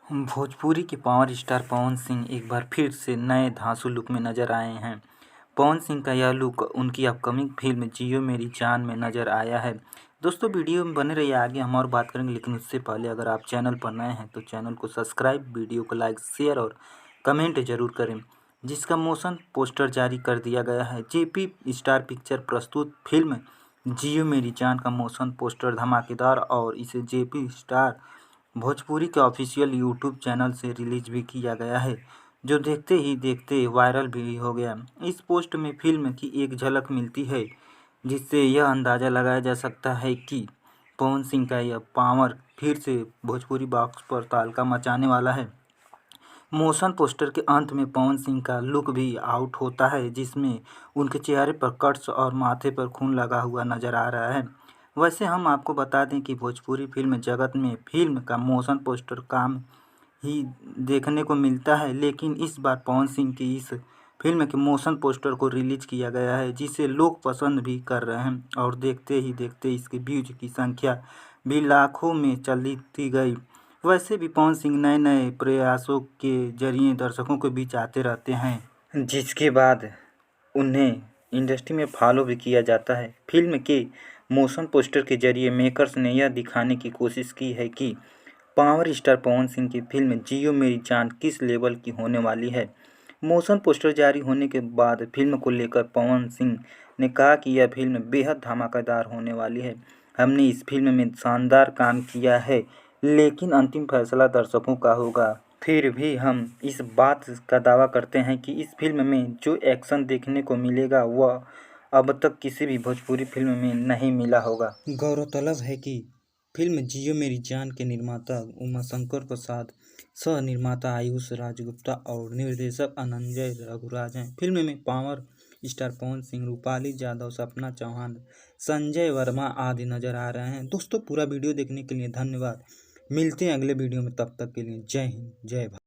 भोजपुरी के power star Pawan Singh एक बार फिर से नए धांसू लुक में नजर आए हैं। पवन सिंह का यह लुक उनकी अपकमिंग फिल्म जियो मेरी जान में नजर आया है। दोस्तों वीडियो में बने रहिए, आगे हम और बात करेंगे, लेकिन उससे पहले अगर आप चैनल पर नए हैं तो चैनल को सब्सक्राइब, वीडियो को लाइक, शेयर और कमेंट जरूर करें। जिसका मोशन पोस्टर जारी कर दिया गया है। जेपी स्टार पिक्चर प्रस्तुत फिल्म जियो मेरी जान का मोशन पोस्टर धमाकेदार और इसे जेपी स्टार भोजपुरी के ऑफिशियल यूट्यूब चैनल से रिलीज भी किया गया है, जो देखते ही देखते वायरल भी हो गया। इस पोस्ट में फिल्म की एक झलक मिलती है, जिससे यह अंदाज़ा लगाया जा सकता है कि पवन सिंह का यह पावर फिर से भोजपुरी बॉक्स पर तहलका मचाने वाला है। मोशन पोस्टर के अंत में पवन सिंह का लुक भी आउट होता है, जिसमें उनके चेहरे पर कट्स और माथे पर खून लगा हुआ नजर आ रहा है। वैसे हम आपको बता दें कि भोजपुरी फिल्म जगत में फिल्म का मोशन पोस्टर काम ही देखने को मिलता है, लेकिन इस बार पवन सिंह की इस फिल्म के मोशन पोस्टर को रिलीज किया गया है, जिसे लोग पसंद भी कर रहे हैं और देखते ही देखते इसके व्यूज की संख्या भी लाखों में चली गई। वैसे भी पवन सिंह नए नए प्रयासों के जरिए दर्शकों के बीच आते रहते हैं, जिसके बाद उन्हें इंडस्ट्री में फॉलो भी किया जाता है। फिल्म के मोशन पोस्टर के जरिए मेकर्स ने यह दिखाने की कोशिश की है कि पावर स्टार पवन सिंह की फिल्म जियो मेरी जान किस लेवल की होने वाली है। मोशन पोस्टर जारी होने के बाद फिल्म को लेकर पवन सिंह ने कहा कि यह फिल्म बेहद धमाकेदार होने वाली है। हमने इस फिल्म में शानदार काम किया है, लेकिन अंतिम फैसला दर्शकों का होगा। फिर भी हम इस बात का दावा करते हैं कि इस फिल्म में जो एक्शन देखने को मिलेगा वह अब तक किसी भी भोजपुरी फिल्म में नहीं मिला होगा। गौरतलब है कि फिल्म जियो मेरी जान के निर्माता उमाशंकर प्रसाद, सह निर्माता आयुष राजगुप्ता और निर्देशक अनंजय रघुराज हैं। फिल्म में पावर स्टार पवन सिंह, रूपाली यादव, सपना चौहान, संजय वर्मा आदि नजर आ रहे हैं। दोस्तों पूरा वीडियो देखने के लिए धन्यवाद। मिलते हैं अगले वीडियो में, तब तक के लिए जय हिंद, जय भारत।